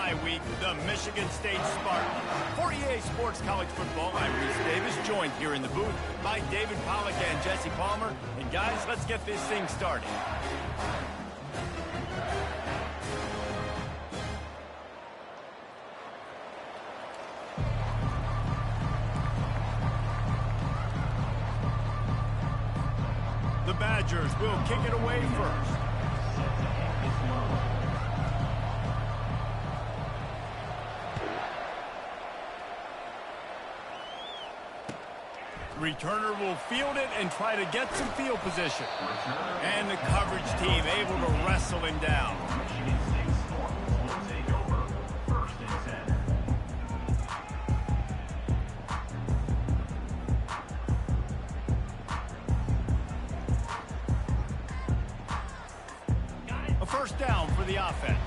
bye week, the Michigan State Spartans. For EA Sports College Football, I'm Reese Davis, joined here in the booth by David Pollack and Jesse Palmer. And guys, let's get this thing started. The Badgers will kick it away first. Returner will field it and try to get some field position. And the coverage team able to wrestle him down. A first down for the offense.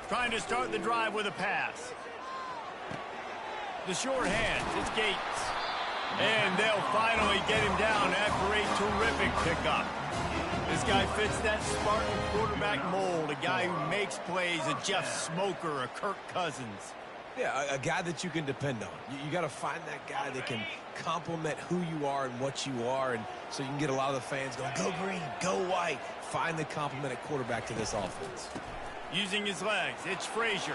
Trying to start the drive with a pass. The short hands, it's Gates. And they'll finally get him down after a terrific pickup. This guy fits that Spartan quarterback mold, a guy who makes plays, a Jeff Smoker, a Kirk Cousins. Yeah, a guy that you can depend on. You got to find that guy that can complement who you are and what you are, and so you can get a lot of the fans going, go green, go white. Find the complement at quarterback to this offense. Using his legs, it's Frazier.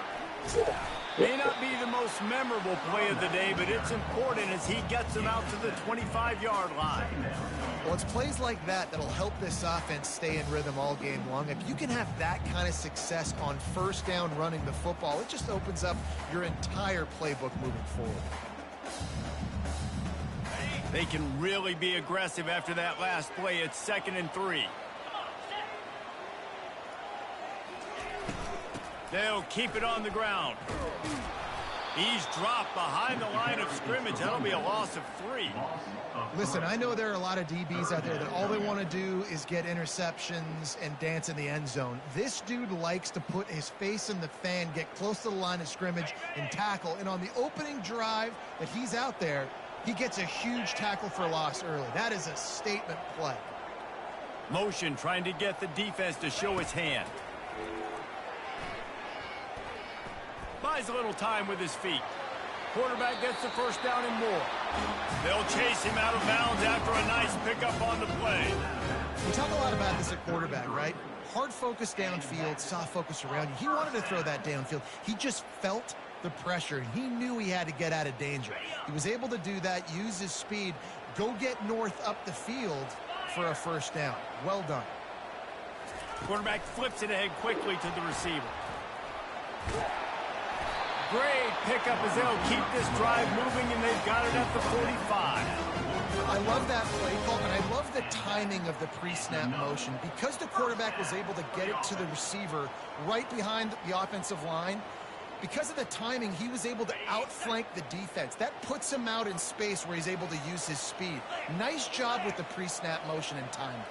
May not be the most memorable play of the day, but it's important as he gets him out to the 25-yard line. Well, it's plays like that that'll help this offense stay in rhythm all game long. If you can have that kind of success on first down running the football, it just opens up your entire playbook moving forward. They can really be aggressive after that last play. It's 2nd and 3. They'll keep it on the ground. He's dropped behind the line of scrimmage. That'll be a loss of 3. Listen, I know there are a lot of DBs out there that all they want to do is get interceptions and dance in the end zone. This dude likes to put his face in the fan, get close to the line of scrimmage, and tackle. And on the opening drive that he's out there, he gets a huge tackle for loss early. That is a statement play. Motion trying to get the defense to show its hand. Buys a little time with his feet. Quarterback gets the first down and more. They'll chase him out of bounds after a nice pickup on the play. We talk a lot about this at quarterback, right? Hard focus downfield, soft focus around you. He wanted to throw that downfield. He just felt the pressure. He knew he had to get out of danger. He was able to do that, use his speed, go get north up the field for a first down. Well done. Quarterback flips it ahead quickly to the receiver. Great pickup as they'll keep this drive moving, and they've got it at the 45. I love that play call, and I love the timing of the pre-snap motion. Because the quarterback was able to get it to the receiver right behind the offensive line, because of the timing, he was able to outflank the defense. That puts him out in space where he's able to use his speed. Nice job with the pre-snap motion and timing.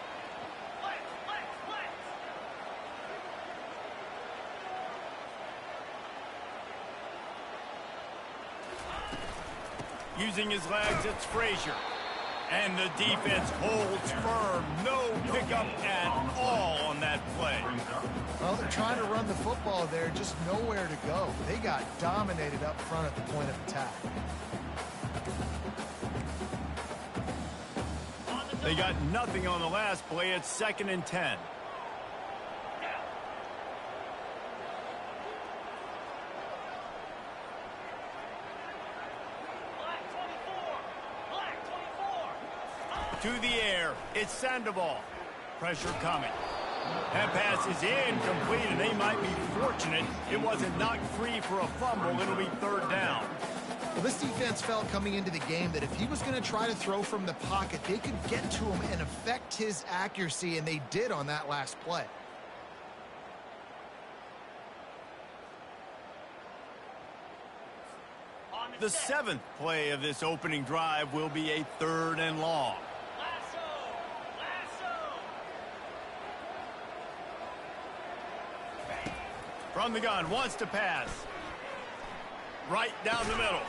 Using his legs, it's Frazier. And the defense holds firm. No pickup at all on that play. Well, they're trying to run the football there, just nowhere to go. They got dominated up front at the point of attack. They got nothing on the last play. It's 2nd and 10. To the air, it's Sandoval. Pressure coming. That pass is incomplete, and they might be fortunate it wasn't knocked free for a fumble. It'll be 3rd down. Well, this defense felt coming into the game that if he was going to try to throw from the pocket, they could get to him and affect his accuracy, and they did on that last play. The 7th play of this opening drive will be a 3rd and long. From the gun, wants to pass. Right down the middle.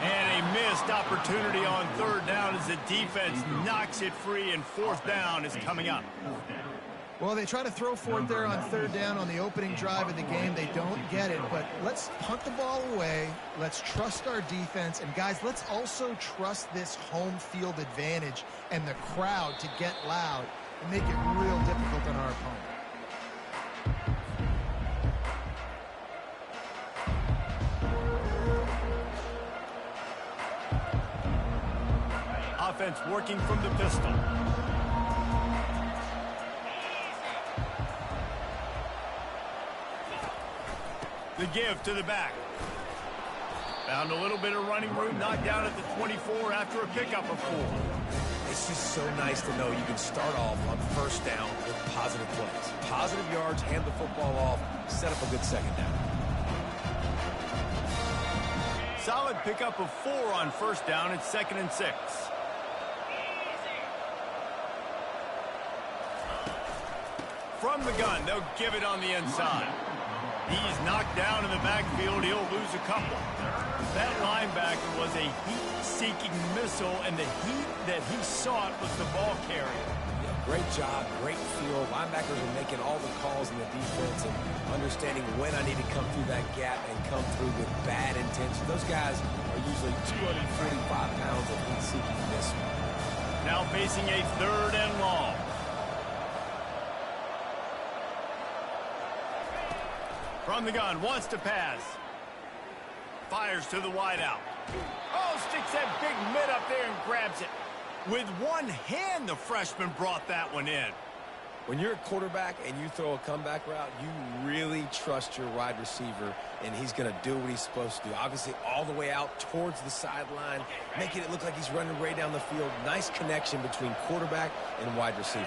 And a missed opportunity on third down as the defense knocks it free, and fourth down is coming up. Well, they try to throw for it there on third down on the opening drive of the game. They don't get it, but let's punt the ball away. Let's trust our defense. And, guys, let's also trust this home field advantage and the crowd to get loud and make it real difficult on our opponent. Offense working from the pistol. The give to the back. Found a little bit of running room, knocked down at the 24 after a pickup of 4. It's just so nice to know you can start off on first down with positive plays. Positive yards, hand the football off, set up a good second down. Solid pickup of 4 on first down. It's 2nd and 6. From the gun, they'll give it on the inside. He's knocked down in the backfield. He'll lose a couple. That linebacker was a heat-seeking missile, and the heat that he sought was the ball carrier. Yeah, great job, great feel. Linebackers are making all the calls in the defense and understanding when I need to come through that gap and come through with bad intention. Those guys are usually 245 pounds of heat-seeking missile. Now facing a 3rd and long. From the gun, wants to pass. Fires to the wideout. Oh, sticks that big mid up there and grabs it. With one hand, the freshman brought that one in. When you're a quarterback and you throw a comeback route, you really trust your wide receiver, and he's going to do what he's supposed to do. Obviously, all the way out towards the sideline, making it look like he's running right down the field. Nice connection between quarterback and wide receiver.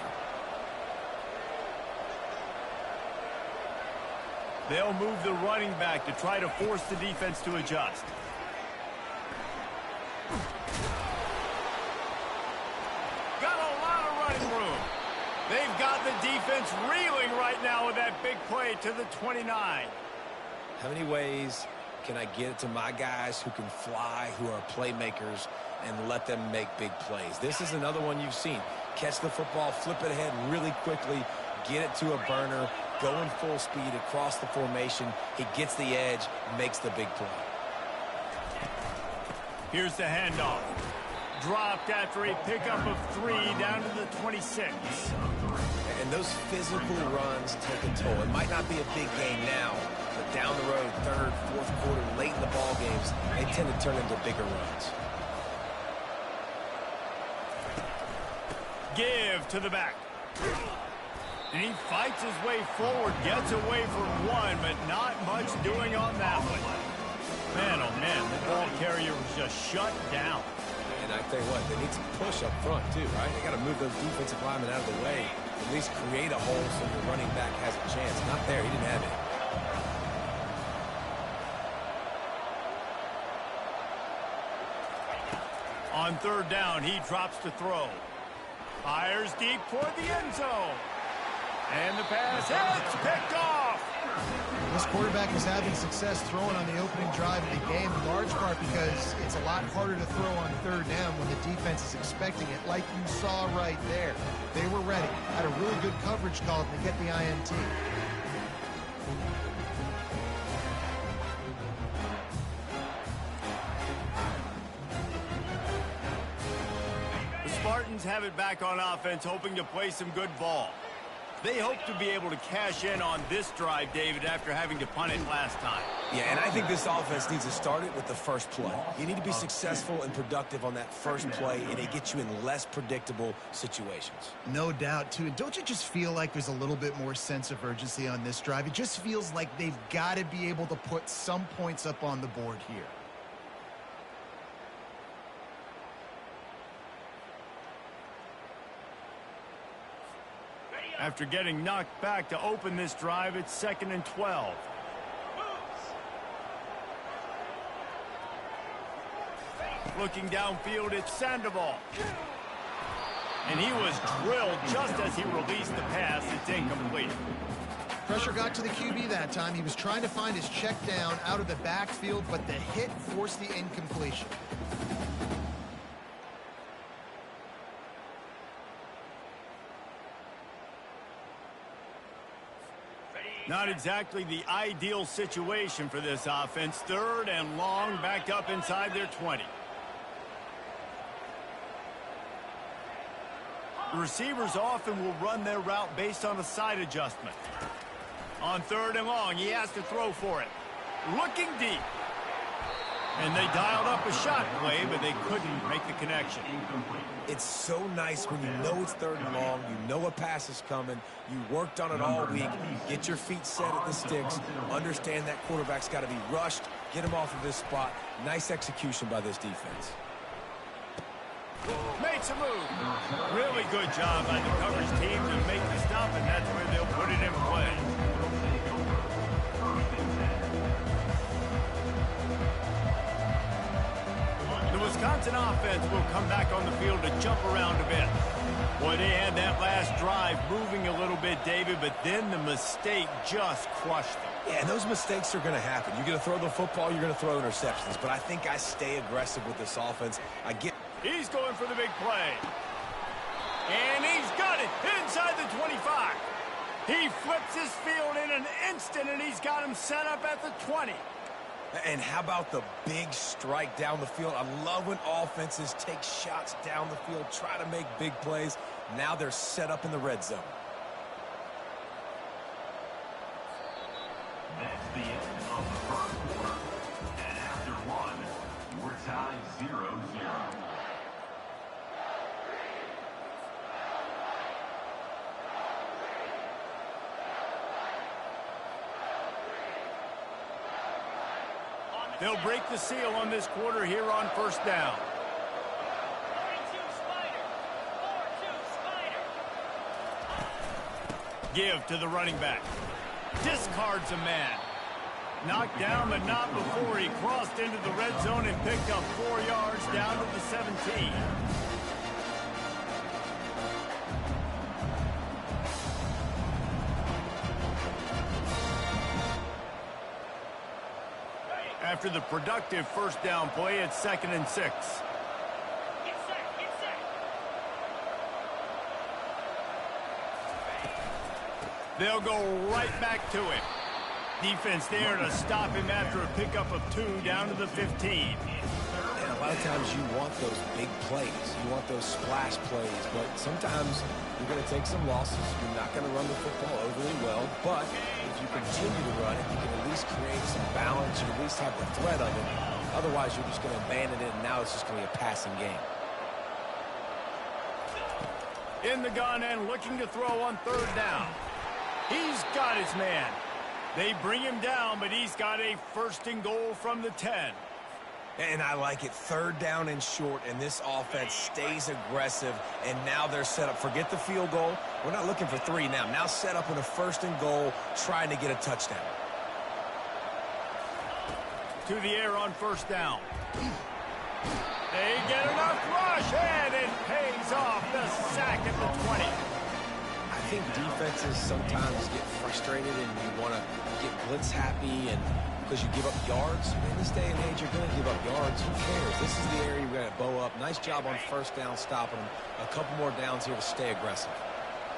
They'll move the running back to try to force the defense to adjust. Got a lot of running room. They've got the defense reeling right now with that big play to the 29. How many ways can I get it to my guys who can fly, who are playmakers, and let them make big plays? This is another one you've seen. Catch the football, flip it ahead really quickly, get it to a burner, going full speed across the formation. He gets the edge, makes the big play. Here's the handoff. Dropped after a pickup of 3 down to the 26. And those physical runs take a toll. It might not be a big game now, but down the road, 3rd, 4th quarter, late in the ball games, they tend to turn into bigger runs. Give to the back. And he fights his way forward, gets away from one, but not much doing on that one. Man, oh man, the ball carrier was just shut down. And I tell you what, they need some push up front too, right? They got to move those defensive linemen out of the way, at least create a hole so the running back has a chance. Not there, he didn't have it. On 3rd down, he drops to throw. Fires deep toward the end zone. And the pass hits, picked off. This quarterback is having success throwing on the opening drive of the game, in large part because it's a lot harder to throw on 3rd down when the defense is expecting it, like you saw right there. They were ready, had a really good coverage call to get the INT. The Spartans have it back on offense, hoping to play some good ball. They hope to be able to cash in on this drive, David, after having to punt it last time. Yeah, and I think this offense needs to start it with the first play. You need to be successful and productive on that first play, and it gets you in less predictable situations. No doubt, too. And don't you just feel like there's a little bit more sense of urgency on this drive? It just feels like they've got to be able to put some points up on the board here. After getting knocked back to open this drive, it's 2nd and 12. Looking downfield, it's Sandoval. And he was drilled just as he released the pass. It's incomplete. Pressure got to the QB that time. He was trying to find his check down out of the backfield, but the hit forced the incompletion. Not exactly the ideal situation for this offense. 3rd and long, backed up inside their 20. The receivers often will run their route based on a side adjustment. On 3rd and long, he has to throw for it. Looking deep. And they dialed up a shot play, but they couldn't make the connection. It's so nice when you know it's 3rd and long, you know a pass is coming, you worked on it all week, get your feet set at the sticks, understand that quarterback's got to be rushed, get him off of this spot. Nice execution by this defense. Makes a move. Really good job by the coverage team to make the stop, and that's where they'll put it in play. The Wisconsin offense will come back on the field to jump around a bit. Boy, they had that last drive moving a little bit, David, but then the mistake just crushed them. Yeah, and those mistakes are going to happen. You're going to throw the football, you're going to throw interceptions, but I think I stay aggressive with this offense. He's going for the big play. And he's got it inside the 25. He flips his field in an instant, and he's got him set up at the 20. And how about the big strike down the field? I love when offenses take shots down the field, try to make big plays. Now they're set up in the red zone. That's the end of the first quarter. And after one, we're tied 0-0. They'll break the seal on this quarter here on 1st down. Give to the running back. Discards a man. Knocked down, but not before he crossed into the red zone and picked up 4 yards down to the 17. After the productive 1st down play, it's 2nd and 6. They'll go right back to it. Defense there to stop him after a pickup of 2 down to the 15. And a lot of times you want those big plays. You want those splash plays, but sometimes you're going to take some losses. You're not going to run the football overly well, but if you continue to run it, you can at least create some balance. You at least have the threat of it. Otherwise, you're just going to abandon it, and now it's just going to be a passing game. In the gun and looking to throw on 3rd down. He's got his man. They bring him down, but he's got a 1st and goal from the 10. And I like it. 3rd down and short, and this offense stays aggressive, and now they're set up. Forget the field goal. We're not looking for 3 now. Now set up in a 1st and goal, trying to get a touchdown. To the air on 1st down. They get enough rush, and it pays off. The sack at the 20. I think defenses sometimes get frustrated and you want to get blitz happy and because you give up yards. In this day and age, you're going to give up yards. Who cares? This is the area you're going to bow up. Nice job on 1st down stopping them. A couple more downs here to stay aggressive.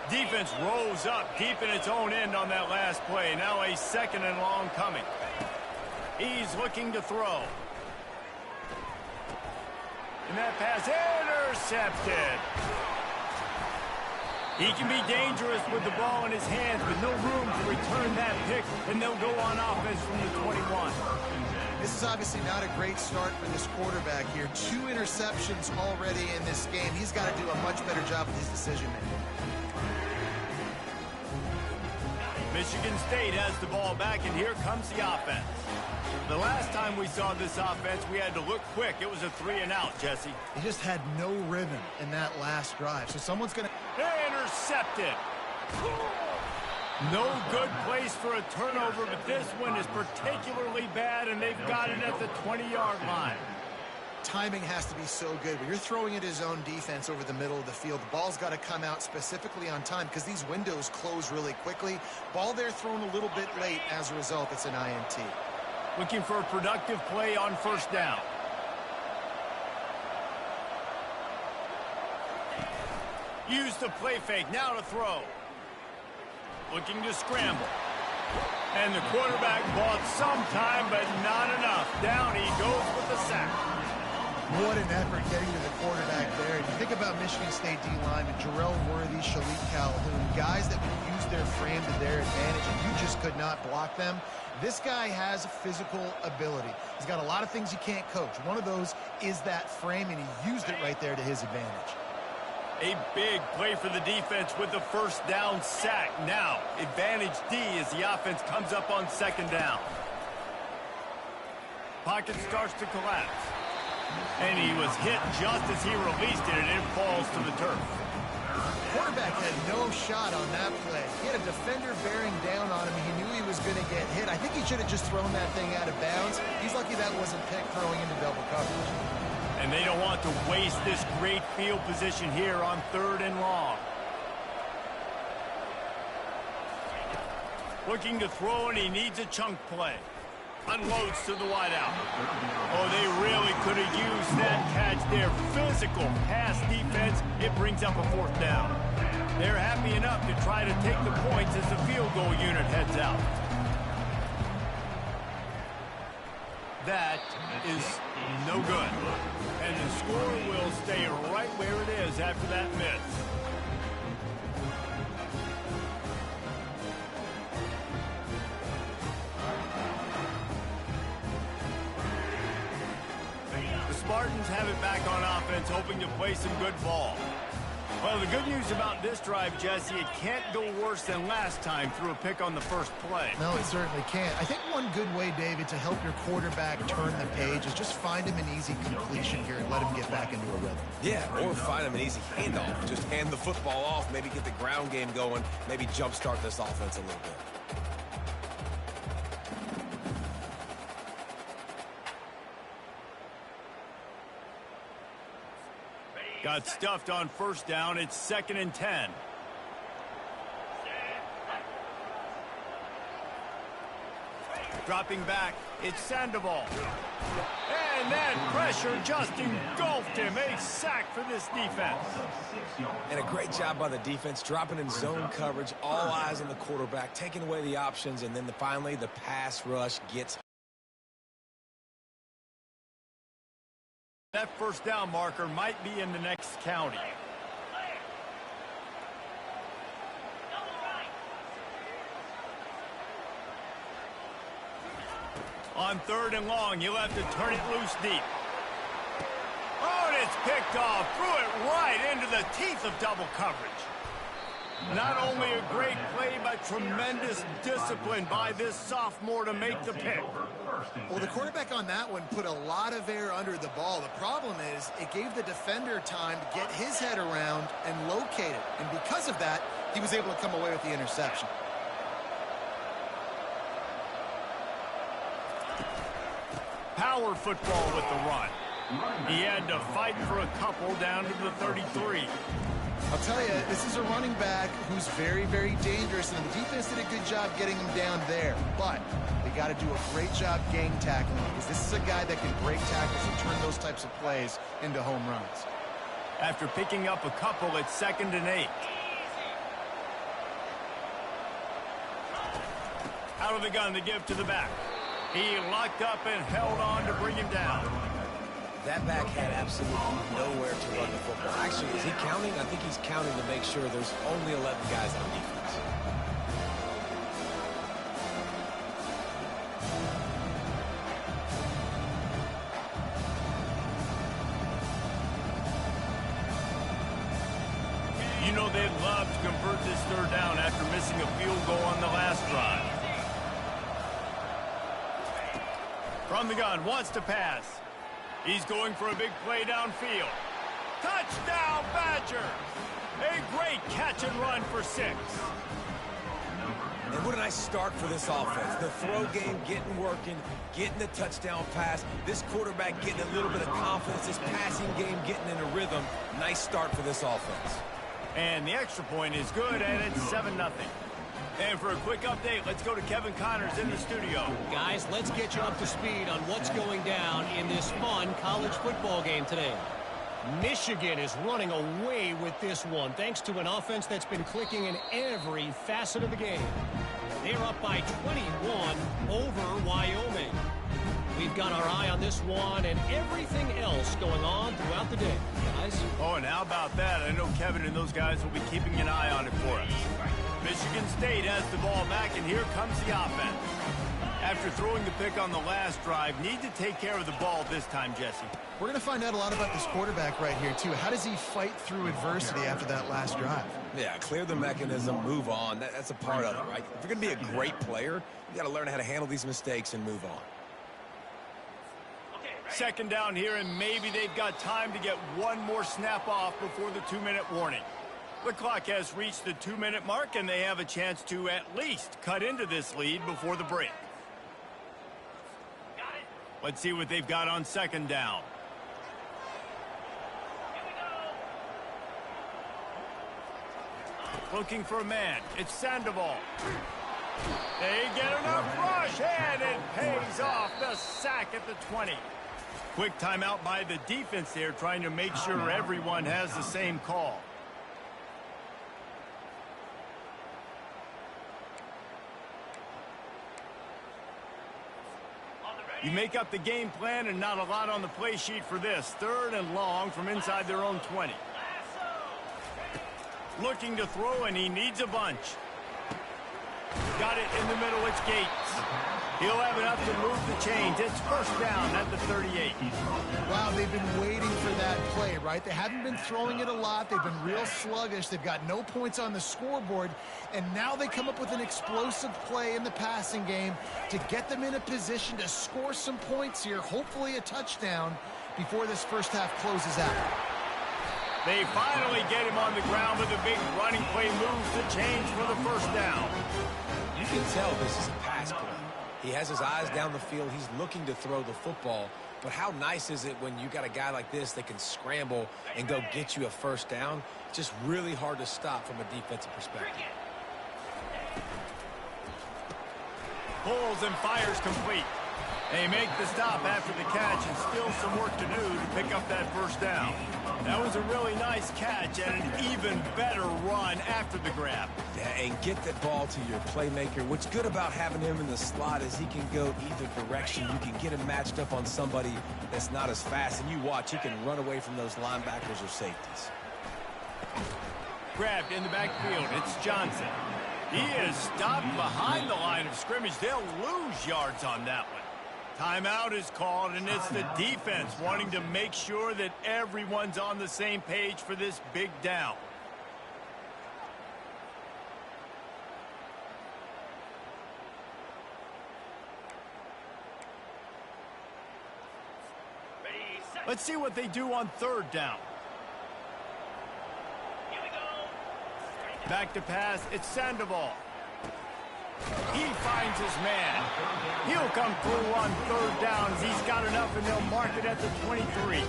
Defense rose up deep in its own end on that last play. Now a 2nd and long coming. He's looking to throw. And that pass intercepted. He can be dangerous with the ball in his hands, but no room to return that pick, and they'll go on offense from the 21. This is obviously not a great start for this quarterback here. 2 interceptions already in this game. He's got to do a much better job with his decision-making. Michigan State has the ball back, and here comes the offense. The last time we saw this offense, we had to look quick. It was a 3-and-out, Jesse. He just had no rhythm in that last drive, so someone's going to... Intercepted. No good place for a turnover, but this one is particularly bad, and they've got it at the 20-yard line. timing has to be so good. When you're throwing at his own defense over the middle of the field, the ball's got to come out specifically on time because these windows close really quickly. Ball there thrown a little bit late. As a result, it's an INT. Looking for a productive play on first down. Use the play fake. Now to throw. Looking to scramble. And the quarterback bought some time, but not enough. Down he goes with the sack. What an effort getting to the quarterback there. You think about Michigan State D-linemen, Jarrell Worthy, Shalik Calhoun, guys that would use their frame to their advantage, and you just could not block them. This guy has physical ability. He's got a lot of things you can't coach. One of those is that frame, and he used it right there to his advantage. A big play for the defense with the first down sack. Now, advantage D as the offense comes up on second down. Pocket starts to collapse. And he was hit just as he released it, and it falls to the turf. Quarterback had no shot on that play. He had a defender bearing down on him. He knew he was going to get hit. I think he should have just thrown that thing out of bounds. He's lucky that wasn't picked throwing into double coverage. And they don't want to waste this great field position here on 3rd and long. Looking to throw, and he needs a chunk play. Unloads to the wideout. Oh, they really could have used that catch there. Physical pass defense. It brings up a 4th down. They're happy enough to try to take the points as the field goal unit heads out. That is no good. And the score will stay right where it is after that miss. The Spartans have it back on offense, hoping to play some good ball. Well, the good news about this drive, Jesse, it can't go worse than last time through a pick on the first play. No, it certainly can't. I think one good way, David, to help your quarterback turn the page is just find him an easy completion here and let him get back into a rhythm. Yeah, or find him an easy handoff. Just hand the football off, maybe get the ground game going, maybe jumpstart this offense a little bit. Got stuffed on first down. It's 2nd and 10. Dropping back, it's Sandoval. And that pressure just engulfed him. A sack for this defense. And a great job by the defense, dropping in zone coverage, all eyes on the quarterback, taking away the options, and then finally the pass rush gets. That first down marker might be in the next county. On 3rd and long, you'll have to turn it loose deep. Oh, and it's picked off. Threw it right into the teeth of double coverage. Not only a great play, but tremendous discipline by this sophomore to make the pick. Well, the quarterback on that one put a lot of air under the ball. The problem is it gave the defender time to get his head around and locate it. And because of that, he was able to come away with the interception. Power football with the run. He had to fight for a couple down to the 33. I'll tell you, this is a running back who's very, very dangerous, and the defense did a good job getting him down there. But they got to do a great job gang tackling, because this is a guy that can break tackles and turn those types of plays into home runs. After picking up a couple, it's 2nd and 8. Out of the gun to give to the back. He locked up and held on to bring him down. That back had absolutely nowhere to run the football. Actually, is he counting? I think he's counting to make sure there's only 11 guys on defense. You know they'd love to convert this 3rd down after missing a field goal on the last drive. From the gun, wants to pass. He's going for a big play downfield. Touchdown, Badger! A great catch and run for 6. And what a nice start for this offense. The throw game getting working, getting the touchdown pass. This quarterback getting a little bit of confidence. This passing game getting in a rhythm. Nice start for this offense. And the extra point is good, and it's 7-0. And for a quick update, let's go to Kevin Connors in the studio. Guys, let's get you up to speed on what's going down in this fun college football game today. Michigan is running away with this one, thanks to an offense that's been clicking in every facet of the game. They're up by 21 over Wyoming. We've got our eye on this one and everything else going on throughout the day, guys. Oh, and how about that? I know Kevin and those guys will be keeping an eye on it for us. Michigan State has the ball back, and here comes the offense. After throwing the pick on the last drive, need to take care of the ball this time, Jesse. We're going to find out a lot about this quarterback right here, too. How does he fight through adversity after that last drive? Yeah, clear the mechanism, move on. That's a part of it, right? If you're going to be a great player, you got to learn how to handle these mistakes and move on. Second down here, and maybe they've got time to get one more snap off before the 2-minute warning. The clock has reached the 2-minute mark, and they have a chance to at least cut into this lead before the break. Let's see what they've got on second down. Looking for a man. It's Sandoval. They get enough rush, and it pays off. The sack at the 20. Quick timeout by the defense there, trying to make sure everyone has the same call. You make up the game plan and not a lot on the play sheet for this. 3rd and long from inside their own 20. Looking to throw, and he needs a bunch. Got it in the middle. It's Gates. He'll have enough to move the chains. It's first down at the 38. Wow, they've been waiting for that play, right? They haven't been throwing it a lot. They've been real sluggish. They've got no points on the scoreboard. And now they come up with an explosive play in the passing game to get them in a position to score some points here, hopefully a touchdown, before this first half closes out. They finally get him on the ground with a big running play, moves the chains for the first down. You can tell this is a pass play. He has his eyes down the field. He's looking to throw the football. But how nice is it when you got a guy like this that can scramble and go get you a first down? Just really hard to stop from a defensive perspective. Pulls and fires complete. They make the stop after the catch, and still some work to do to pick up that first down. That was a really nice catch and an even better run after the grab. Yeah, and get that ball to your playmaker. What's good about having him in the slot is he can go either direction. You can get him matched up on somebody that's not as fast, and you watch, he can run away from those linebackers or safeties. Grabbed in the backfield. It's Johnson. He is stopped behind the line of scrimmage. They'll lose yards on that one. Timeout is called, and it's the defense wanting to make sure that everyone's on the same page for this big down. Let's see what they do on 3rd down. Back to pass. It's Sandoval. He finds his man. He'll come through on 3rd downs. He's got enough, and they'll mark it at the 23.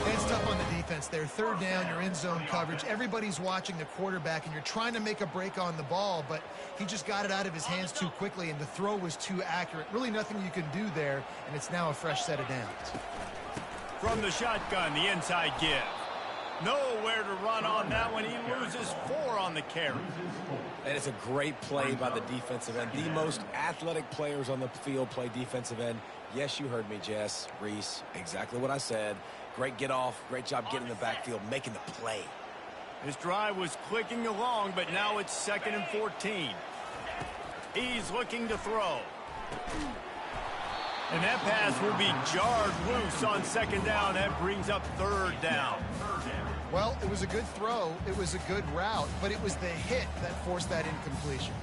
It's tough on the defense there. 3rd down, you're in zone coverage. Everybody's watching the quarterback, and you're trying to make a break on the ball, but he just got it out of his hands too quickly, and the throw was too accurate. Really nothing you can do there, and it's now a fresh set of downs. From the shotgun, the inside give. Nowhere to run on that one. He loses 4 on the carry. And it's a great play by the defensive end. The most athletic players on the field play defensive end. Yes, you heard me, Jess, Reese. Exactly what I said. Great get off. Great job getting in the backfield, making the play. His drive was clicking along, but now it's 2nd and 14. He's looking to throw. And that pass will be jarred loose on 2nd down. That brings up 3rd down. Well, it was a good throw. It was a good route, but it was the hit that forced that incompletion.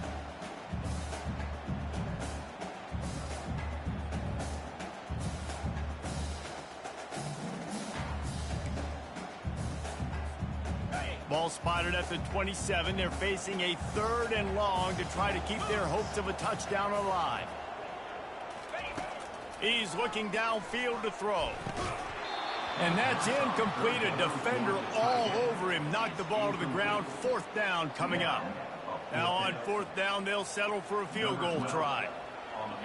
Ball ball spotted at the 27. They're facing a 3rd and long to try to keep their hopes of a touchdown alive. He's looking downfield to throw. And that's incomplete. A defender all over him. Knocked the ball to the ground. 4th down coming up. Now on 4th down, they'll settle for a field goal try.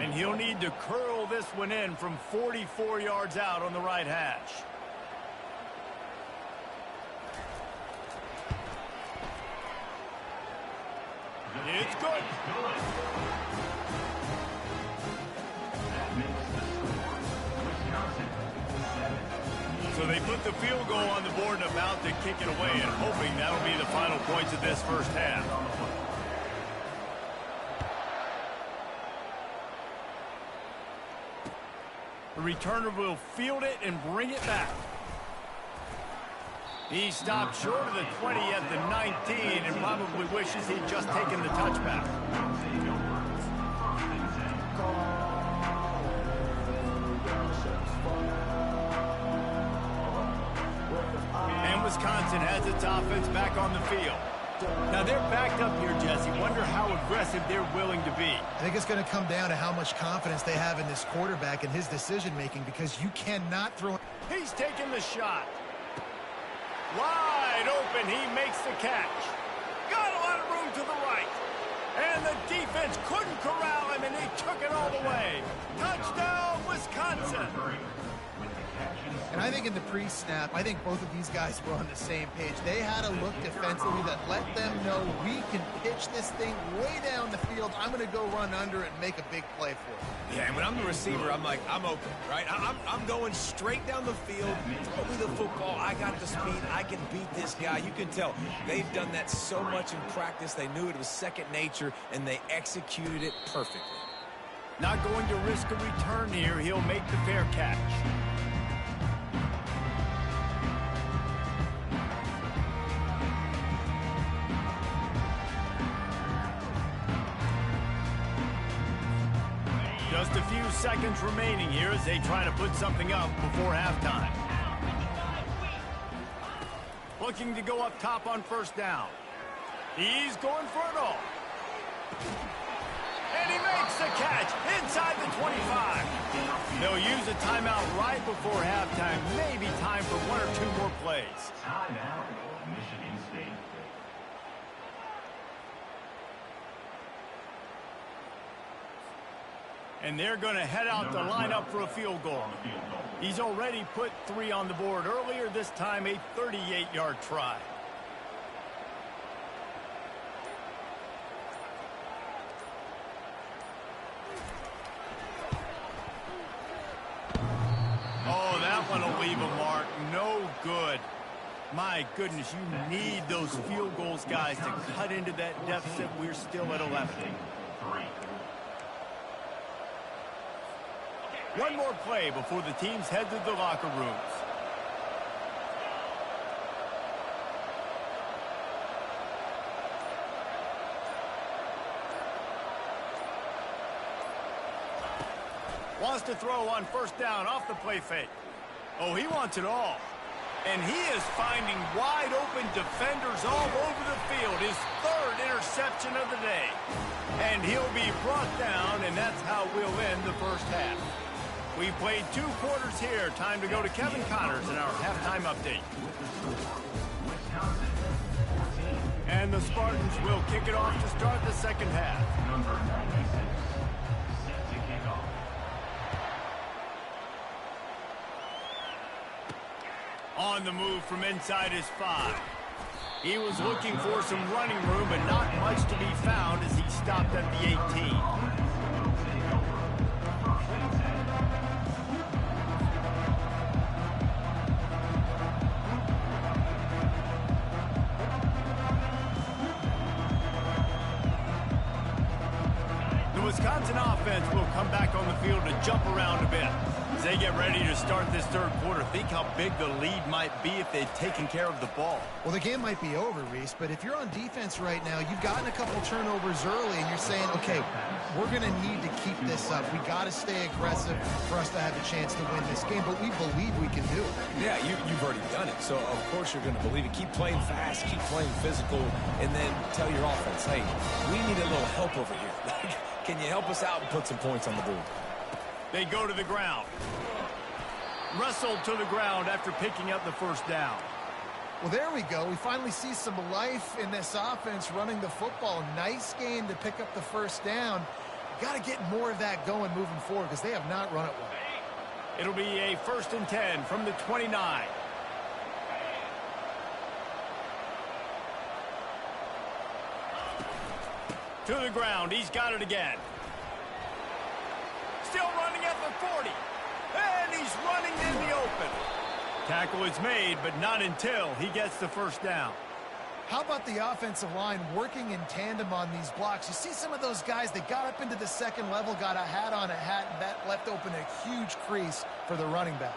And he'll need to curl this one in from 44 yards out on the right hash. It's good. So they put the field goal on the board and about to kick it away, and hoping that'll be the final points of this first half. The returner will field it and bring it back. He stopped short of the 20 at the 19 and probably wishes he'd just taken the touchback. And Wisconsin has its offense back on the field. Now they're backed up here, Jesse. Wonder how aggressive they're willing to be. I think it's going to come down to how much confidence they have in this quarterback and his decision-making, because you cannot throw... He's taking the shot. Wide open, he makes the catch. Got a lot of room to the right. And the defense couldn't corral him, and he took it all the way. Touchdown, Wisconsin. And I think in the pre-snap, I think both of these guys were on the same page. They had a look defensively that let them know we can pitch this thing way down the field. I'm going to go run under it and make a big play for it. Yeah, and when I'm the receiver, I'm like, I'm open, right? I'm going straight down the field. Throw me the football. I got the speed. I can beat this guy. You can tell they've done that so much in practice. They knew it was second nature, and they executed it perfectly. Not going to risk a return here. He'll make the fair catch. Just a few seconds remaining here as they try to put something up before halftime. Looking to go up top on 1st down. He's going for it all. And he makes the catch inside the 25. They'll use a timeout right before halftime. Maybe time for 1 or 2 more plays. Timeout, Michigan State. And they're going to head out to line up for a field goal. He's already put 3 on the board earlier, this time a 38-yard try. Oh, that one will leave a mark. No good. My goodness, you need those field goals, guys, to cut into that deficit. We're still at 11. One more play before the teams head to the locker rooms. Wants to throw on 1st down off the play fake. Oh, he wants it all. And he is finding wide open defenders all over the field. His 3rd interception of the day. And he'll be brought down, and that's how we'll end the first half. We played 2 quarters here. Time to go to Kevin Connors in our halftime update. And the Spartans will kick it off to start the second half. Number 96, set to kick off. On the move from inside his 5. He was looking for some running room, but not much to be found as he stopped at the 18. The Wisconsin offense will come back on the field to jump around a bit. As they get ready to start this third quarter, think how big the lead might be if they'd taken care of the ball. Well, the game might be over, Reese, but if you're on defense right now, you've gotten a couple turnovers early, and you're saying, okay, we're going to need to keep this up. We got to stay aggressive for us to have a chance to win this game, but we believe we can do it. Yeah, you've already done it, so of course you're going to believe it. Keep playing fast, keep playing physical, and then tell your offense, hey, we need a little help over here. Can you help us out and put some points on the board? They go to the ground. Wrestled to the ground after picking up the first down. Well, there we go. We finally see some life in this offense running the football. Nice game to pick up the first down. Got to get more of that going moving forward because they have not run it well. It'll be a 1st and 10 from the 29. To the ground. He's got it again. Still running at the 40. And he's running in the open. Tackle is made, but not until he gets the first down. How about the offensive line working in tandem on these blocks? You see some of those guys, they got up into the second level, got a hat on a hat, and that left open a huge crease for the running back.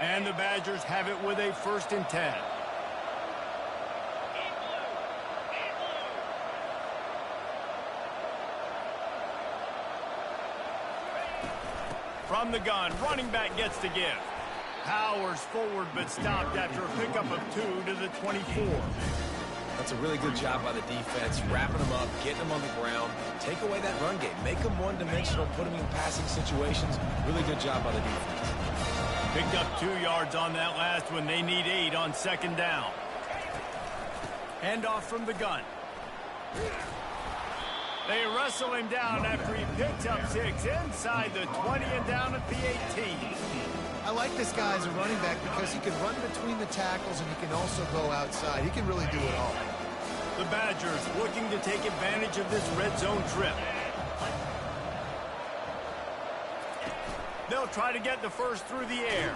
And the Badgers have it with a 1st and 10. From the gun, running back gets to give. Powers forward but stopped after a pickup of 2 to the 24. That's a really good job by the defense, wrapping them up, getting them on the ground. Take away that run game. Make them one-dimensional, put them in passing situations. Really good job by the defense. Picked up 2 yards on that last one. They need 8 on 2nd down. Handoff from the gun. They wrestle him down after he picks up 6 inside the 20 and down at the 18. I like this guy as a running back because he can run between the tackles and he can also go outside. He can really do it all. The Badgers looking to take advantage of this red zone trip. They'll try to get the first through the air.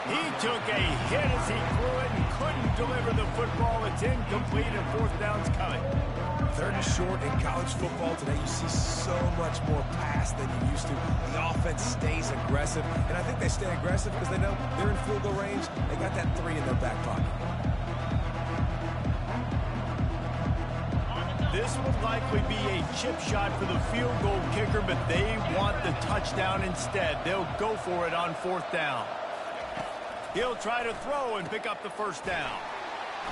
He took a hit as he threw it and couldn't deliver the football. It's incomplete and 4th down's coming. 3rd and short in college football today. You see so much more pass than you used to. The offense stays aggressive, and I think they stay aggressive because they know they're in field goal range. They got that 3 in their back pocket. This would likely be a chip shot for the field goal kicker, but they want the touchdown instead. They'll go for it on 4th down. He'll try to throw and pick up the first down.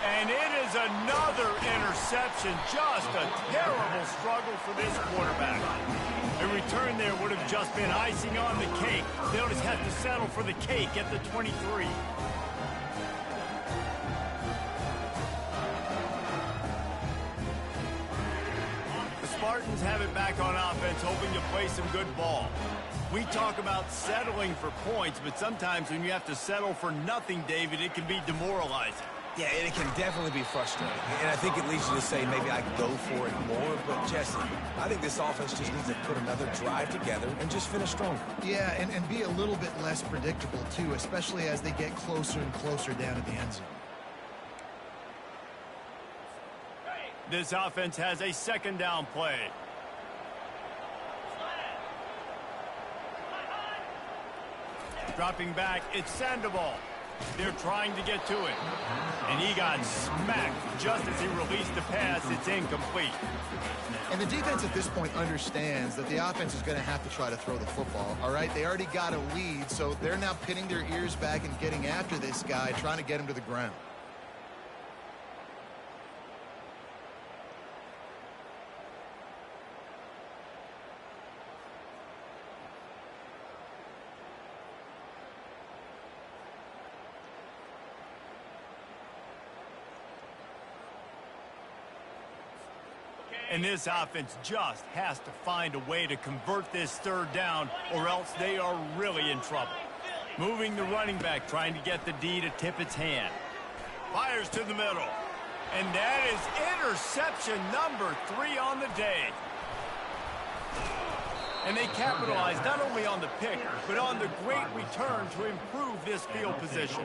And it is another interception. Just a terrible struggle for this quarterback. A return there would have just been icing on the cake. They'll just have to settle for the cake at the 23. The Spartans have it back on offense, hoping to play some good ball. We talk about settling for points, but sometimes when you have to settle for nothing, David, it can be demoralizing. Yeah, and it can definitely be frustrating. And I think it leads you to say maybe I can go for it more. But, Jesse, I think this offense just needs to put another drive together and just finish stronger. Yeah, and be a little bit less predictable, too, especially as they get closer and closer down to the end zone. This offense has a 2nd down play. Dropping back, it's Sandoval. They're trying to get to it. And he got smacked just as he released the pass. It's incomplete. And the defense at this point understands that the offense is going to have to try to throw the football, all right? They already got a lead, so they're now pinning their ears back and getting after this guy, trying to get him to the ground. And this offense just has to find a way to convert this 3rd down, or else they are really in trouble. Moving the running back, trying to get the D to tip its hand. Fires to the middle. And that is interception number 3 on the day. And they capitalize not only on the pick, but on the great return to improve this field position.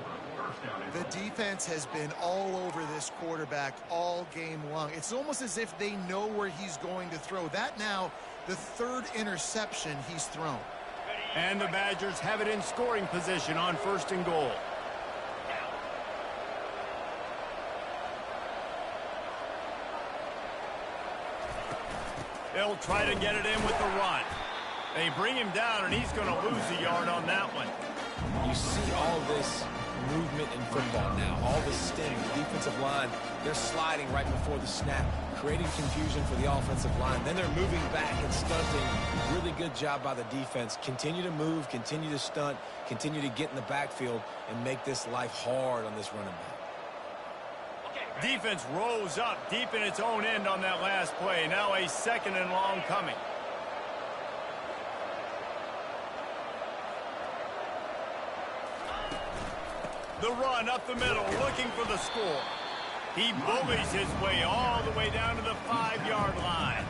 The defense has been all over this quarterback all game long. It's almost as if they know where he's going to throw. That now, the third interception he's thrown. And the Badgers have it in scoring position on 1st and goal. They'll try to get it in with the run. They bring him down, and he's going to lose a yard on that one. You see all this movement in football now, all the sting, the defensive line, they're sliding right before the snap, creating confusion for the offensive line. Then they're moving back and stunting. Really good job by the defense. Continue to move, continue to stunt, continue to get in the backfield and make this life hard on this running back. Defense rolls up deep in its own end on that last play. Now a 2nd and long coming. The run up the middle, looking for the score. He bullies his way all the way down to the 5-yard line.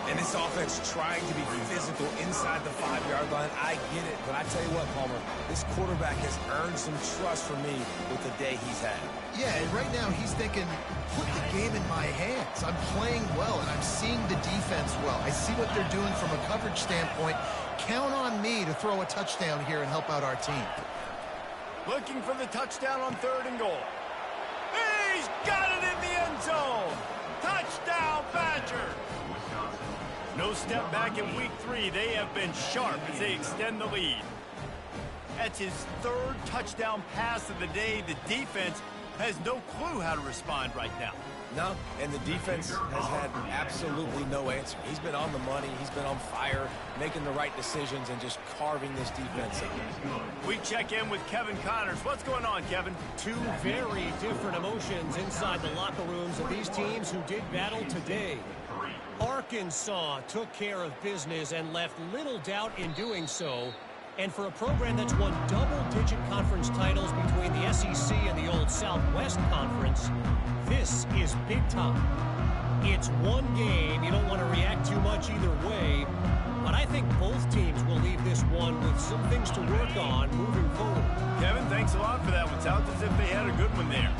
And this offense trying to be physical inside the 5-yard line. I get it, but I tell you what, Palmer, this quarterback has earned some trust from me with the day he's had. Yeah, and right now he's thinking, put the game in my hands. I'm playing well, and I'm seeing the defense well. I see what they're doing from a coverage standpoint. Count on me to throw a touchdown here and help out our team. Looking for the touchdown on 3rd and goal. He's got it in the end zone. Touchdown, Badger. No step back in week 3. They have been sharp as they extend the lead. That's his 3rd touchdown pass of the day. The defense has no clue how to respond right now. No, and the defense has had absolutely no answer. He's been on the money. He's been on fire, making the right decisions and just carving this defense up. We check in with Kevin Connors. What's going on, Kevin? Two very different emotions inside the locker rooms of these teams who did battle today. Arkansas took care of business and left little doubt in doing so. And for a program that's won double-digit conference titles between the SEC and the old Southwest Conference, this is big time. It's one game. You don't want to react too much either way. But I think both teams will leave this one with some things to work on moving forward. Kevin, thanks a lot for that one. Sounds as if they had a good one there.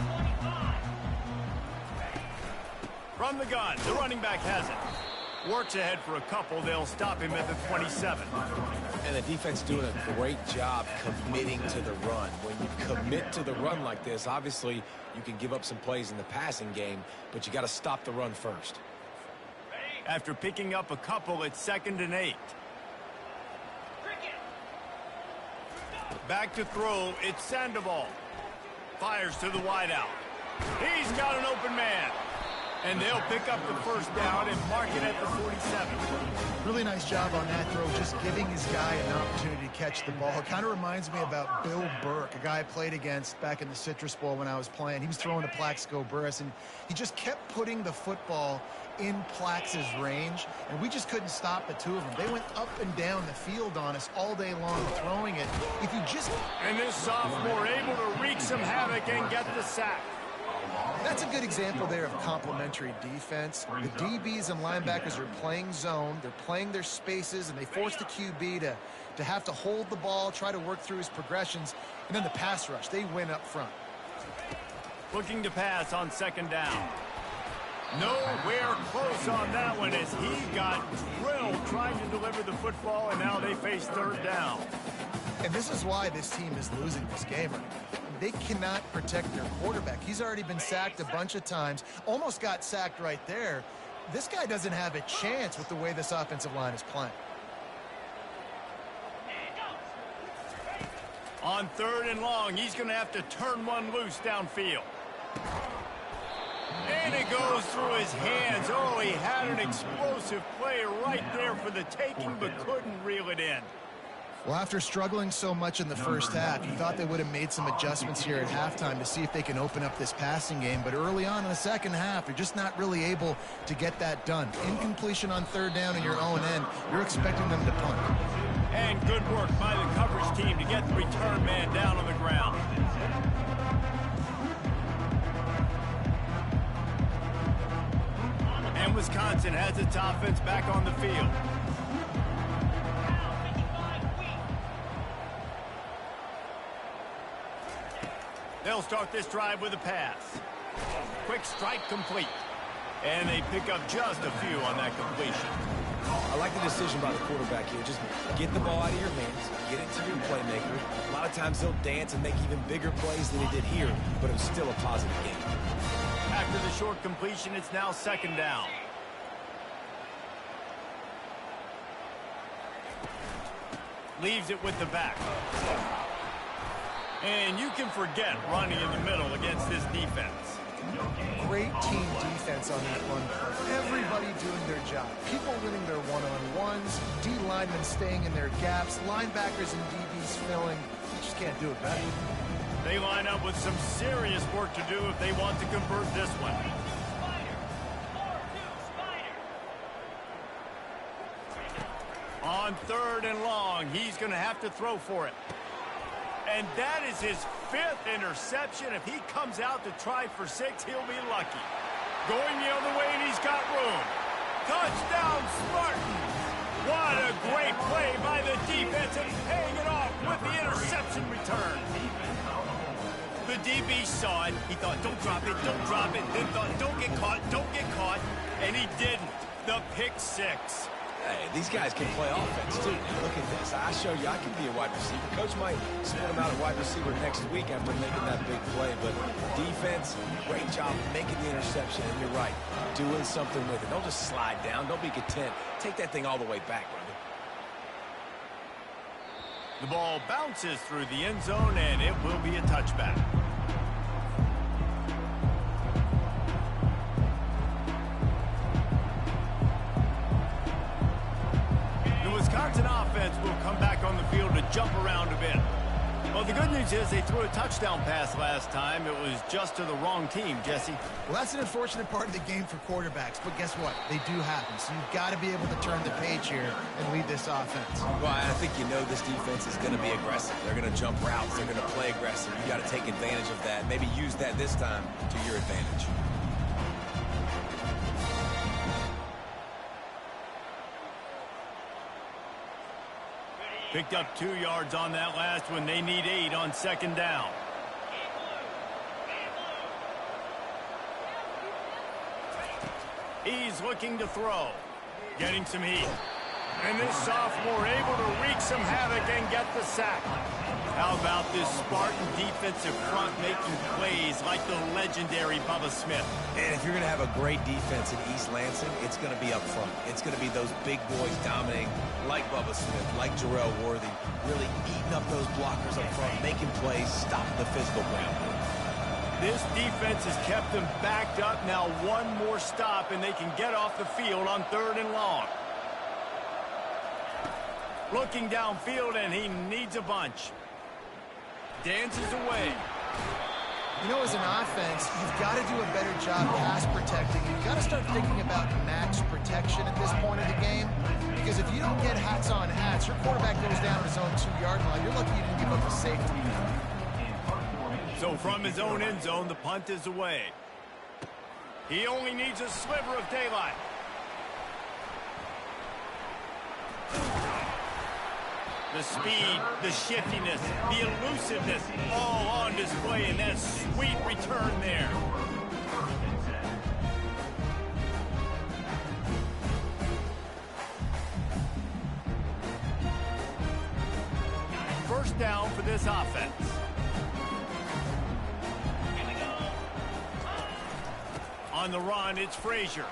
From the gun, the running back has it. Works ahead for a couple. They'll stop him at the 27. And the defense doing a great job committing to the run. When you commit to the run like this, obviously you can give up some plays in the passing game, but you got to stop the run first. After picking up a couple, it's 2nd and 8. Back to throw, it's Sandoval. Fires to the wideout. He's got an open man. And they'll pick up the 1st down and mark it at the 47. Really nice job on that throw, just giving his guy an opportunity to catch the ball. It kind of reminds me about Bill Burke, a guy I played against back in the Citrus Bowl when I was playing. He was throwing to Plaxico Burress, and he just kept putting the football in Plax's range, and we just couldn't stop the two of them. They went up and down the field on us all day long throwing it. If you just... And this sophomore able to wreak some havoc and get the sack. That's a good example there of complementary defense. The DBs and linebackers are playing zone. They're playing their spaces, and they force the QB to have to hold the ball, try to work through his progressions. And then the pass rush, they win up front. Looking to pass on 2nd down. Nowhere close on that one as he got drilled trying to deliver the football, and now they face 3rd down. And this is why this team is losing this game right now. They cannot protect their quarterback. He's already been sacked a bunch of times, almost got sacked right there. This guy doesn't have a chance with the way this offensive line is playing. On 3rd and long, he's going to have to turn one loose downfield. And it goes through his hands. Oh, he had an explosive play right there for the taking, but couldn't reel it in. Well, after struggling so much in the first half, you thought they would have made some adjustments here at halftime to see if they can open up this passing game. But early on in the second half, they're just not really able to get that done. Incompletion on 3rd down in your own end, you're expecting them to punt. And good work by the coverage team to get the return man down on the ground. And Wisconsin has its offense back on the field. They'll They'll start this drive with a pass. Quick strike complete. And they pick up just a few on that completion. I like the decision by the quarterback here. Just get the ball out of your hands, get it to your playmaker. A lot of times he'll dance and make even bigger plays than he did here, but it was still a positive game. After the short completion, it's now second down. Leaves it with the back. And you can forget running in the middle against this defense. Great team defense on that run play. Everybody doing their job. People winning their one-on-ones, D linemen staying in their gaps, linebackers and DBs filling. You just can't do it better. They line up with some serious work to do if they want to convert this one. On 3rd and long, he's going to have to throw for it. And that is his 5th interception. If he comes out to try for 6, he'll be lucky. Going the other way, and he's got room. Touchdown, Spartans! What a great play by the defense, and paying it off with the interception return. The DB saw it. He thought, don't drop it, don't drop it. Then thought, don't get caught, and he didn't. The pick 6. Hey, these guys can play offense, too. Now, look at this. I show you I can be a wide receiver. Coach might split him out at wide receiver next week after making that big play. But defense, great job making the interception. And you're right, doing something with it. Don't just slide down. Don't be content. Take that thing all the way back, brother. The ball bounces through the end zone, and it will be a touchback. Wisconsin offense will come back on the field to jump around a bit. Well, the good news is they threw a touchdown pass last time. It was just to the wrong team, Jesse. Well, that's an unfortunate part of the game for quarterbacks, but guess what? They do happen. So you've got to be able to turn the page here and lead this offense. Well, I think you know this defense is going to be aggressive. They're going to jump routes. They're going to play aggressive. You got to take advantage of that. Maybe use that this time to your advantage. Picked up 2 yards on that last one. They need 8 on 2nd down. He's looking to throw. Getting some heat. And this sophomore able to wreak some havoc and get the sack. How about this Spartan defensive front making plays like the legendary Bubba Smith? And if you're going to have a great defense in East Lansing, it's going to be up front. It's going to be those big boys dominating like Bubba Smith, like Jarrell Worthy, really eating up those blockers up front, making plays, stopping the physical ground. This defense has kept them backed up. Now one more stop, and they can get off the field on 3rd and long. Looking downfield, and he needs a bunch. Dances away. You know, as an offense, you've got to do a better job pass protecting. You've got to start thinking about max protection at this point of the game. Because if you don't get hats on hats, your quarterback goes down his own 2-yard line. You're lucky you didn't give up a safety. So from his own end zone, the punt is away. He only needs a sliver of daylight. The speed, the shiftiness, the elusiveness, all on display in that sweet return there. First down for this offense. On the run, it's Frazier.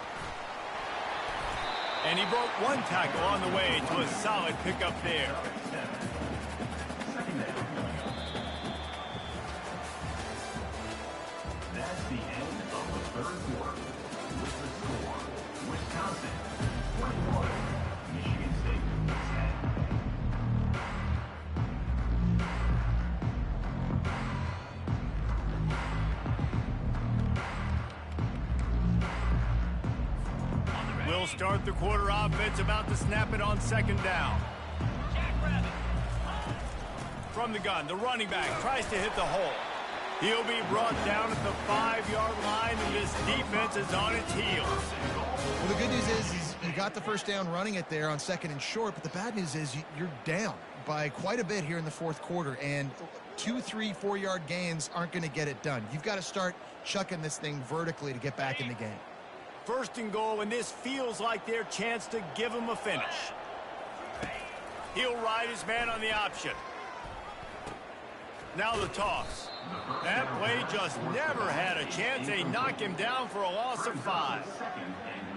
And he broke one tackle on the way to a solid pickup there. That's the end of the 3rd quarter. With the score, Wisconsin 21, Michigan State 10. We'll start the quarter offense, about to snap it on 2nd down. From the gun, the running back tries to hit the hole. He'll be brought down at the 5-yard line, and this defense is on its heels. Well, the good news is you got the first down running it there on 2nd and short, but the bad news is you're down by quite a bit here in the 4th quarter. And 2, 3, 4-yard gains aren't going to get it done. You've got to start chucking this thing vertically to get back in the game. 1st and goal, and this feels like their chance to give him a finish. He'll ride his man on the option. Now the toss. That play just never had a chance. They knock him down for a loss of 5.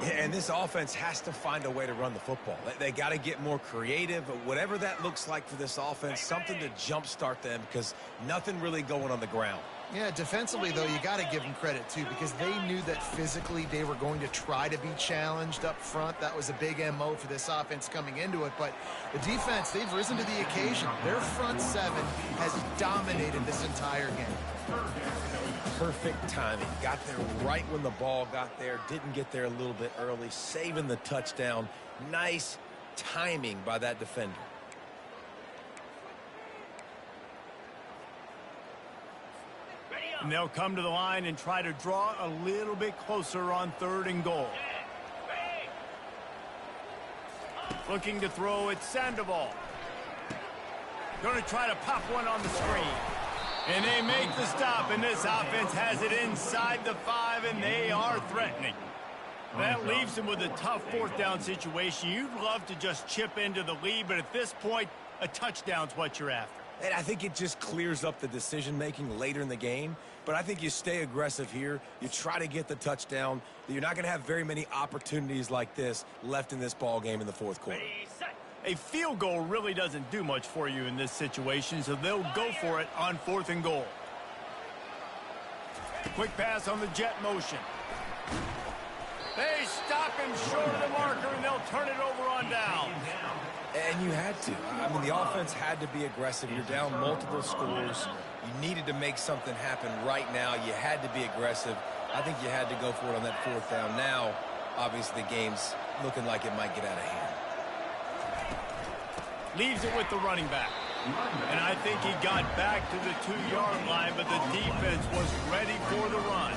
Yeah, and this offense has to find a way to run the football. They got to get more creative, whatever that looks like for this offense, something to jumpstart them because nothing really going on the ground. Yeah, defensively, though, you got to give them credit, too, because they knew that physically they were going to try to be challenged up front. That was a big MO for this offense coming into it. But the defense, they've risen to the occasion. Their front 7 has dominated this entire game. Perfect timing. Got there right when the ball got there. Didn't get there a little bit early. Saving the touchdown. Nice timing by that defender. And they'll come to the line and try to draw a little bit closer on 3rd and goal. Looking to throw it, Sandoval. Going to try to pop one on the screen. And they make the stop, and this offense has it inside the 5, and they are threatening. That leaves them with a tough 4th down situation. You'd love to just chip into the lead, but at this point, a touchdown's what you're after. And I think it just clears up the decision-making later in the game. But I think you stay aggressive here. You try to get the touchdown. You're not going to have very many opportunities like this left in this ball game in the 4th quarter. A field goal really doesn't do much for you in this situation, so they'll go for it on 4th and goal. Quick pass on the jet motion. They stop him short of the marker, and they'll turn it over on down. And you had to. I mean, the offense had to be aggressive. You're down multiple scores. You needed to make something happen right now. You had to be aggressive. I think you had to go for it on that 4th down. Now, obviously, the game's looking like it might get out of hand. Leaves it with the running back. And I think he got back to the 2-yard line, but the defense was ready for the run.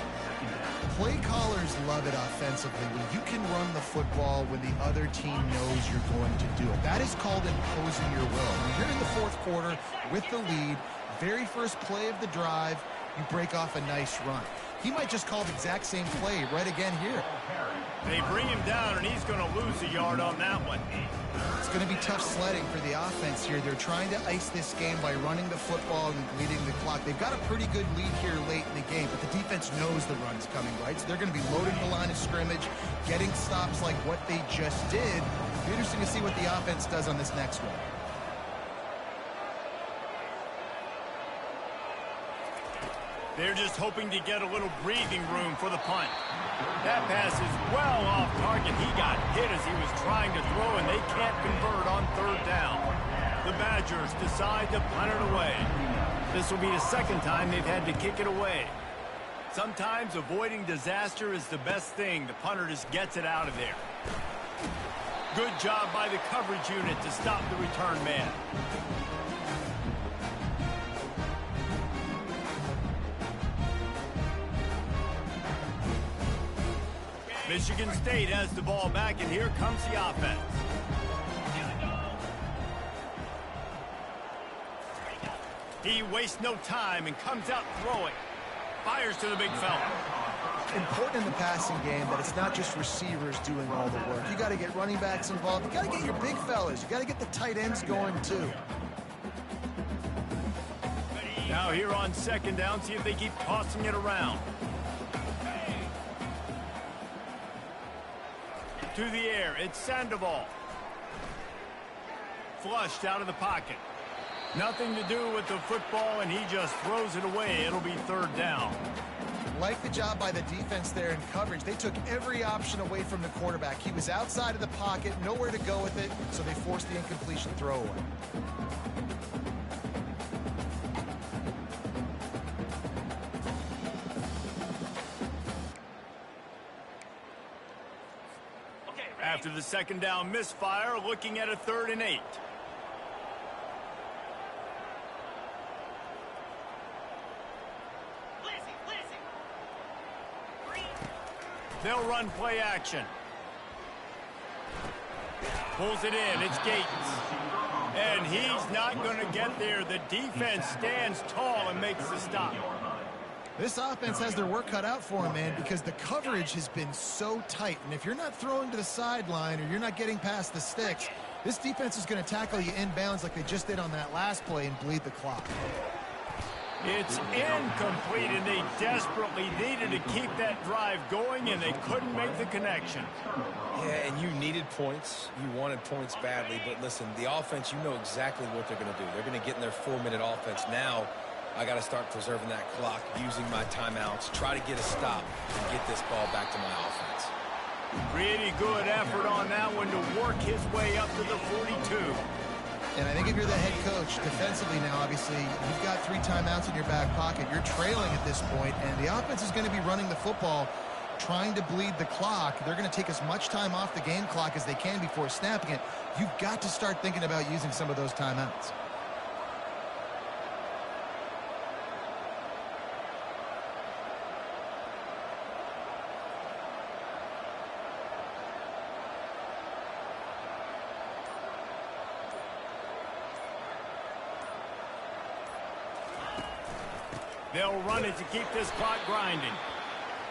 Play callers love it offensively when you can run the football when the other team knows you're going to do it. That is called imposing your will. When you're in the 4th quarter with the lead, very first play of the drive, you break off a nice run. He might just call the exact same play right again here. They bring him down, and he's going to lose a yard on that one. It's going to be tough sledding for the offense here. They're trying to ice this game by running the football and leading the clock. They've got a pretty good lead here late in the game, but the defense knows the run's coming, right? So they're going to be loading the line of scrimmage, getting stops like what they just did. It'll be interesting to see what the offense does on this next one. They're just hoping to get a little breathing room for the punt. That pass is well off target. He got hit as he was trying to throw, and they can't convert on 3rd down. The Badgers decide to punt it away. This will be the 2nd time they've had to kick it away. Sometimes avoiding disaster is the best thing. The punter just gets it out of there. Good job by the coverage unit to stop the return man. Michigan State has the ball back, and here comes the offense. He wastes no time and comes out throwing. Fires to the big fella. Important in the passing game that it's not just receivers doing all the work. You got to get running backs involved. You got to get your big fellas. You got to get the tight ends going too. Now here on 2nd down, see if they keep tossing it around. To the air, it's Sandoval. Flushed out of the pocket. Nothing to do with the football, and he just throws it away. It'll be 3rd down. Like the job by the defense there in coverage. They took every option away from the quarterback. He was outside of the pocket, nowhere to go with it, so they forced the incompletion throwaway. After the 2nd down misfire, looking at a 3rd and 8. They'll run play action. Pulls it in. It's Gates. And he's not going to get there. The defense stands tall and makes the stop. This offense has their work cut out for them, man, because the coverage has been so tight. And if you're not throwing to the sideline or you're not getting past the sticks, this defense is going to tackle you inbounds like they just did on that last play and bleed the clock. It's incomplete, and they desperately needed to keep that drive going, and they couldn't make the connection. Yeah, and you needed points. You wanted points badly. But listen, the offense, you know exactly what they're going to do. They're going to get in their 4-minute offense. Now, I got to start preserving that clock, using my timeouts, try to get a stop, and get this ball back to my offense. Pretty good effort on that one to work his way up to the 42. And I think if you're the head coach, defensively now, obviously, you've got 3 timeouts in your back pocket. You're trailing at this point, and the offense is going to be running the football, trying to bleed the clock. They're going to take as much time off the game clock as they can before snapping it. You've got to start thinking about using some of those timeouts. They'll run it to keep this clock grinding.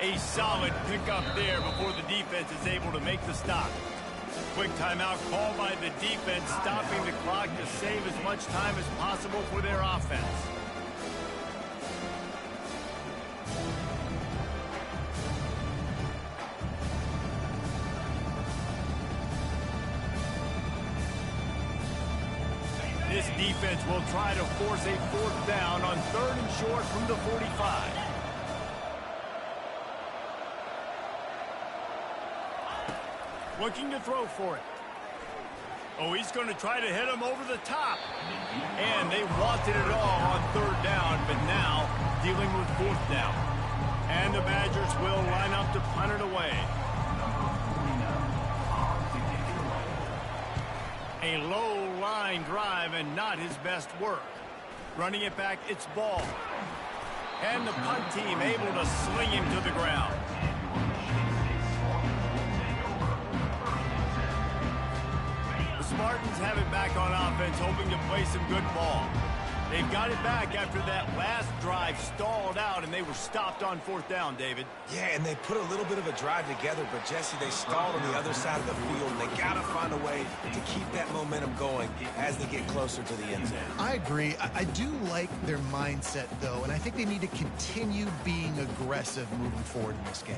A solid pickup there before the defense is able to make the stop. Quick timeout called by the defense, stopping the clock to save as much time as possible for their offense. This defense will try to force a 4th down on 3rd and short from the 45. Looking to throw for it. Oh, he's going to try to hit him over the top. And they wanted it all on 3rd down, but now dealing with 4th down. And the Badgers will line up to punt it away. A low line drive and not his best work. Running it back, it's ball. And the punt team able to sling him to the ground. The Spartans have it back on offense, hoping to play some good ball. They've got it back after that last drive stalled out, and they were stopped on 4th down, David. Yeah, and they put a little bit of a drive together, but, Jesse, they stalled on the other side of the field, and they got to find a way to keep that momentum going as they get closer to the end zone. I agree. I do like their mindset, though, and I think they need to continue being aggressive moving forward in this game.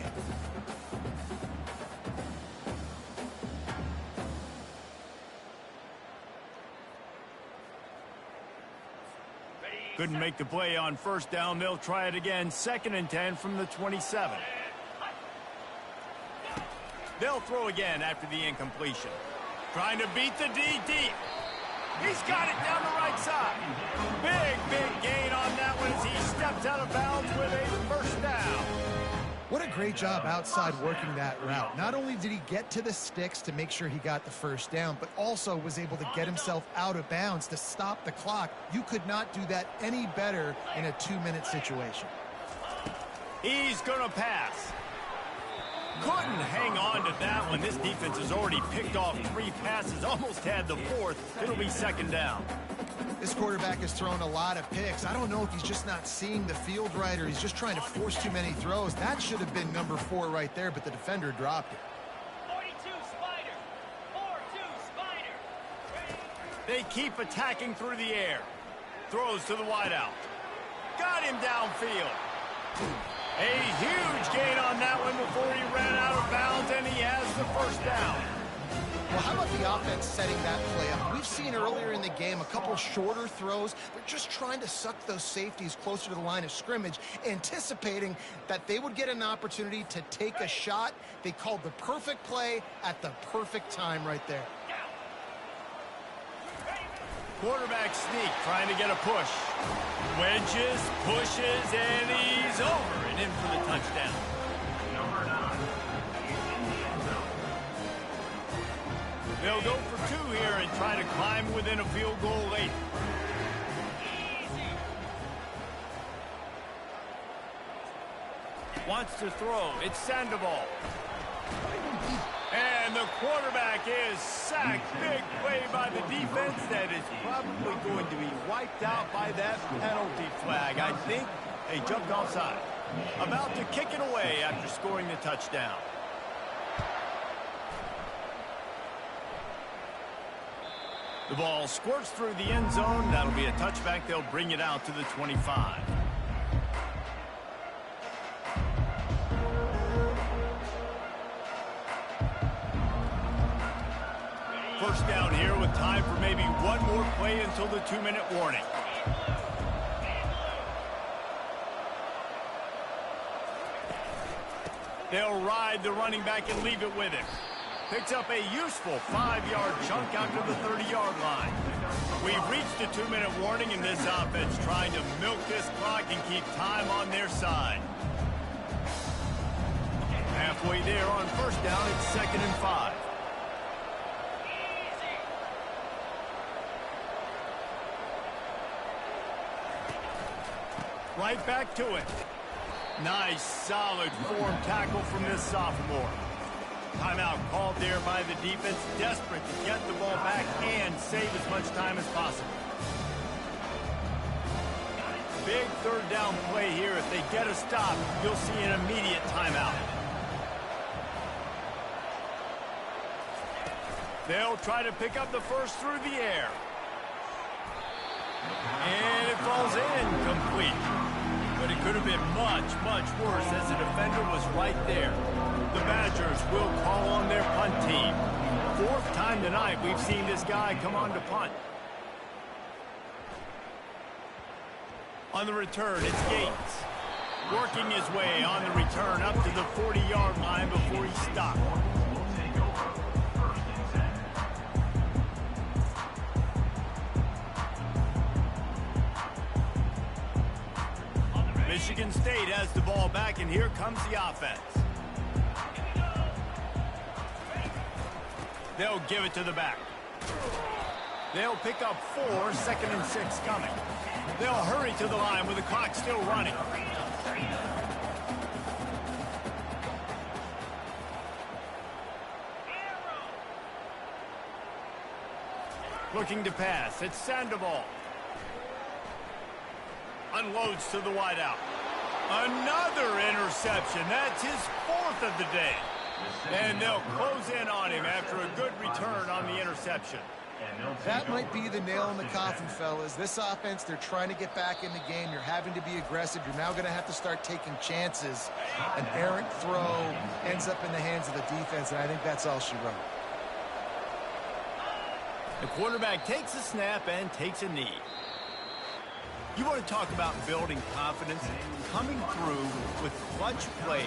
Couldn't make the play on 1st down. They'll try it again. 2nd and 10 from the 27. They'll throw again after the incompletion. Trying to beat the D deep. He's got it down the right side. Big gain on that one as he steps out of bounds with a 1st down. What a great job outside working that route. Not only did he get to the sticks to make sure he got the 1st down, but also was able to get himself out of bounds to stop the clock. You could not do that any better in a 2-minute situation. He's going to pass. Couldn't hang on to that one. This defense has already picked off 3 passes, almost had the 4th. It'll be 2nd down. This quarterback has thrown a lot of picks. I don't know if he's just not seeing the field right or he's just trying to force too many throws. That should have been number 4 right there, but the defender dropped it. 42 Spider. 4-2 Spider. They keep attacking through the air. Throws to the wideout. Got him downfield. A huge gain on that one before he ran out of bounds, and he has the 1st down. Well, how about the offense setting that play up? We've seen earlier in the game a couple shorter throws. They're just trying to suck those safeties closer to the line of scrimmage, anticipating that they would get an opportunity to take a shot. They called the perfect play at the perfect time right there. Quarterback sneak, trying to get a push. Wedges, pushes, and he's over and in for the touchdown. Number 9. In the end zone. They'll go for 2 here and try to climb within a field goal late. Wants to throw. It's Sandoval. And the the quarterback is sacked. Big play by the defense that is probably going to be wiped out by that penalty flag. I think they jumped offside. About to kick it away after scoring the touchdown. The ball squirts through the end zone. That'll be a touchback. They'll bring it out to the 25. First down here with time for maybe one more play until the 2-minute warning. They'll ride the running back and leave it with him. Picks up a useful 5-yard chunk out to the 30-yard line. We've reached a 2-minute warning in this offense, trying to milk this clock and keep time on their side. Halfway there on first down, it's 2nd and 5. Right back to it. Nice, solid form tackle from this sophomore. Timeout called there by the defense, desperate to get the ball back and save as much time as possible. Big third down play here. If they get a stop, you'll see an immediate timeout. They'll try to pick up the first through the air. And it falls incomplete. But it could have been much, much worse as the defender was right there. The Badgers will call on their punt team. 4th time tonight we've seen this guy come on to punt. On the return, it's Gates. Working his way on the return up to the 40-yard line before he stopped. Michigan State has the ball back, and here comes the offense. They'll give it to the back. They'll pick up 4, 2nd and 6 coming. They'll hurry to the line with the clock still running. Looking to pass, it's Sandoval. Unloads to the wideout. Another interception. That's his 4th of the day. And they'll close in on him after a good return on the interception. That might be the nail in the coffin, fellas. This offense, they're trying to get back in the game. You're having to be aggressive. You're now going to have to start taking chances. An errant throw ends up in the hands of the defense, and I think that's all she wrote. The quarterback takes a snap and takes a knee. You want to talk about building confidence, coming through with clutch plays.